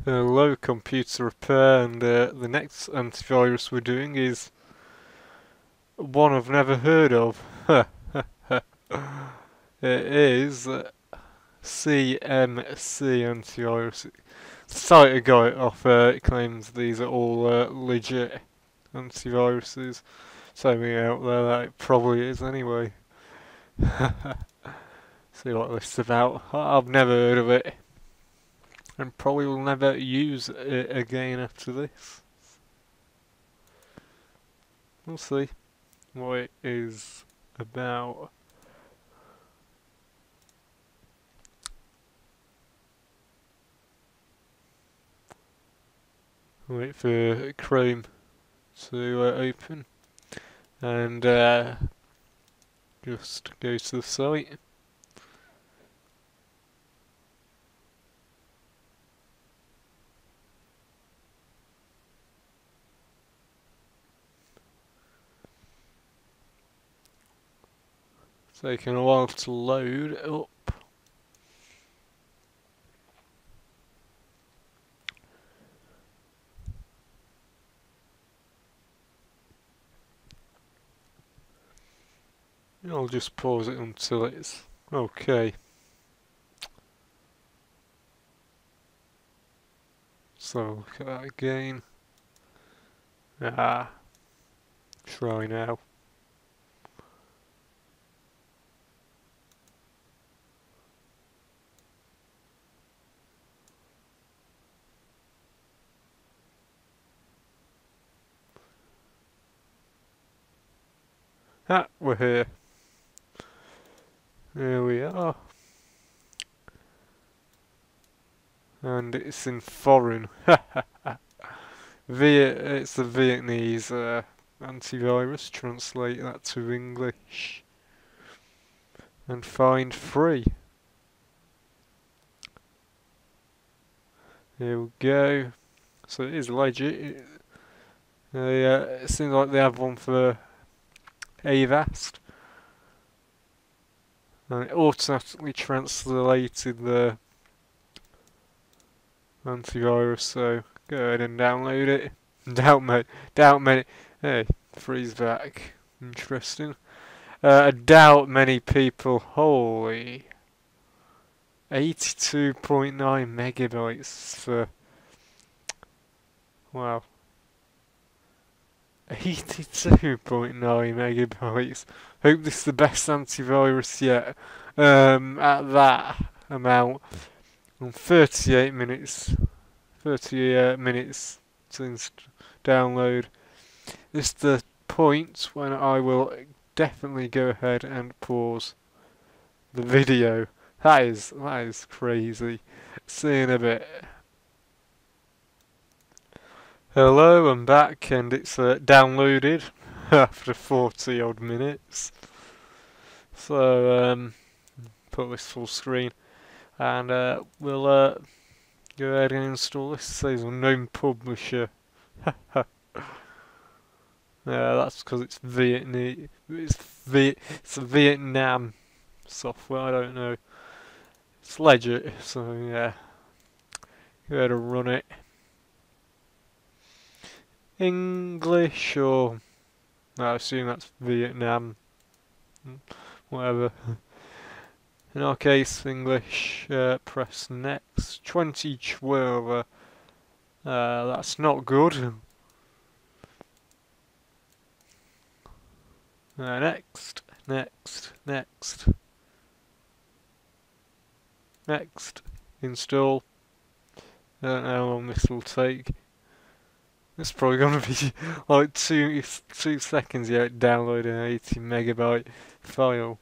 Hello, computer repair, and the next antivirus we're doing is one I've never heard of. It is CMC Antivirus. The site I got it off it claims these are all legit antiviruses. So me out there that it probably is anyway. See what this is about. I've never heard of it, and probably will never use it again after this. We'll see what it is about. Wait for Chrome to open and just go to the site. It's taking a while to load up. I'll just pause it until it's okay. So look at that again. Try now. We're here. There we are. And it's in foreign. It's the Vietnamese antivirus. Translate that to English. And find free. Here we go. So it is legit. It seems like they have one for Avast. And it automatically translated the antivirus, so go ahead and download it. Doubt many. Hey, freeze back. Interesting. I doubt many people. Holy. 82.9 megabytes for. Wow. 82.9 megabytes. Hope this is the best antivirus yet. At that amount. On 38 minutes. 30 minutes since download. This is the point when I will definitely go ahead and pause the video. That is crazy. See you in a bit. Hello, I'm back and it's downloaded after 40 odd minutes. So put this full screen and we'll go ahead and install this. It says unknown publisher. Yeah, that's because it's Vietnam. It's Vietnam software. I don't know. It's legit, so yeah. Go ahead and run it. English or I assume that's Vietnam. Whatever. In our case, English. Press next. 2012. That's not good. Next. Install. I don't know how long this will take. It's probably going to be like 2 seconds yet downloading an 80 megabyte file.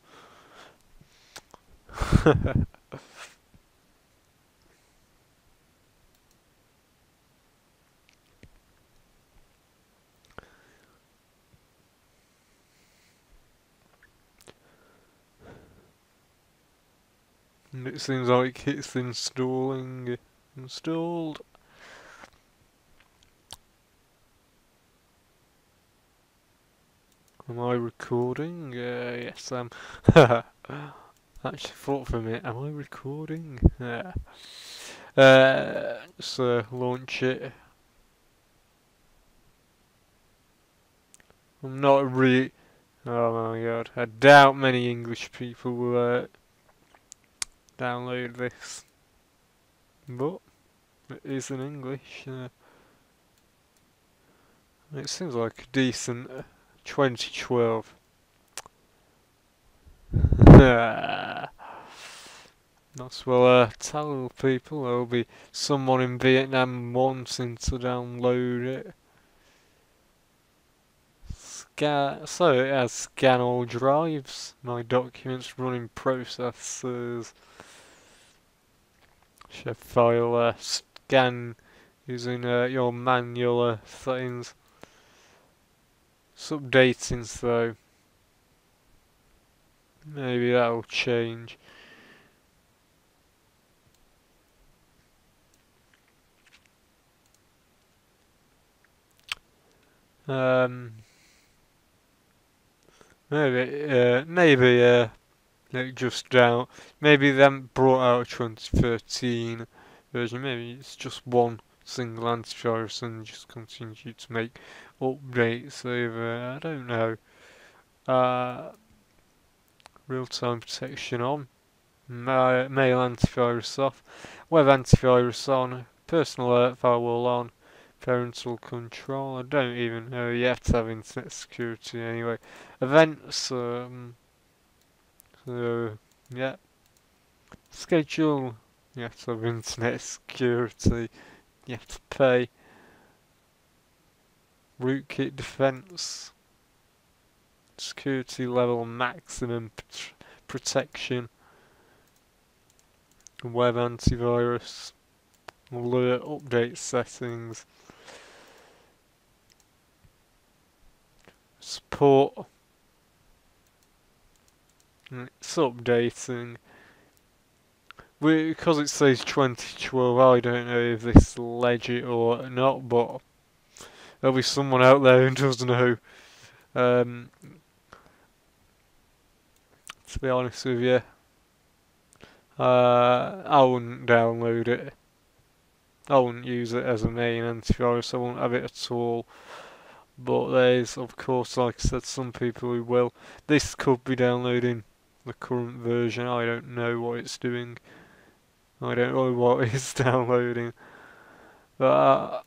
And it seems like it's installing. Installed. Am I recording? Yes, I actually thought for a minute, am I recording? So launch it. I'm not really. Oh my god, I doubt many English people will download this, but it is in English. It seems like a decent 2012. That's well, tell people there'll be someone in Vietnam wanting to download it. So it has scan all drives, my documents running processors. Should file scan using your manual settings. It's updating, so maybe that'll change. Maybe it just down. Maybe they haven't brought out a 2013 version. Maybe it's just one single antivirus and just continue to make updates over. I don't know. Real-time protection on. Mail antivirus off. Web antivirus on. Personal alert firewall on. Parental control. I don't even know yet. Have internet security anyway. Events. So yeah. Schedule. You have to have internet security. You have to pay. Rootkit defense. Security level maximum protection. Web antivirus. Alert update settings. Support. It's updating. Because it says 2012, I don't know if this is legit or not, but there'll be someone out there who does know. To be honest with you, I wouldn't download it. I wouldn't use it as a main antivirus. I wouldn't have it at all. But there's, of course, like I said, some people who will. This could be downloading the current version. I don't know what it's doing. I don't know what it's downloading. But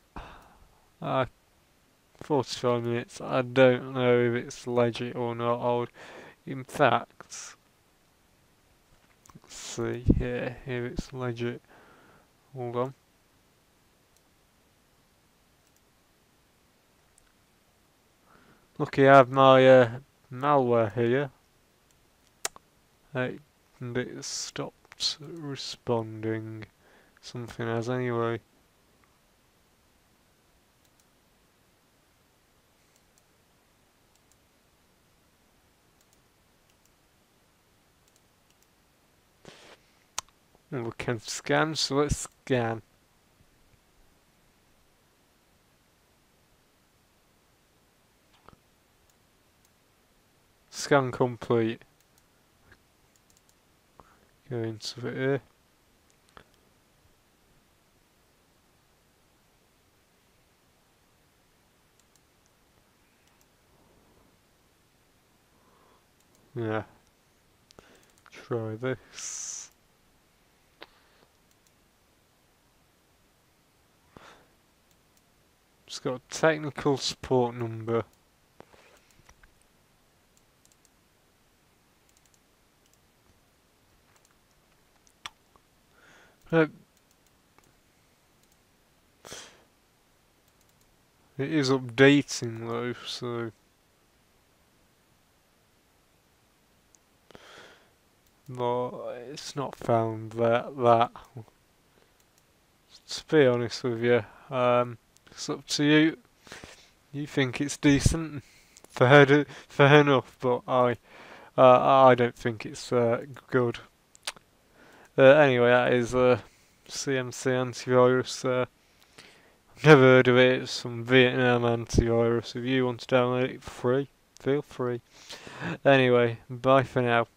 45 minutes, I don't know if it's legit or not. I would, in fact, let's see here if it's legit. Hold on. Lucky I have my malware here. And it stopped responding. Something has anyway. Well, we can scan, so let's scan. Scan complete. Go into it here. Yeah. Try this. It's got a technical support number. It is updating though, so but it's not found that. To be honest with you, it's up to you. You think it's decent, fair enough, but I don't think it's good. Anyway, that is CMC antivirus. Never heard of it. It's some Vietnam antivirus. If you want to download it for free, feel free. Anyway, bye for now.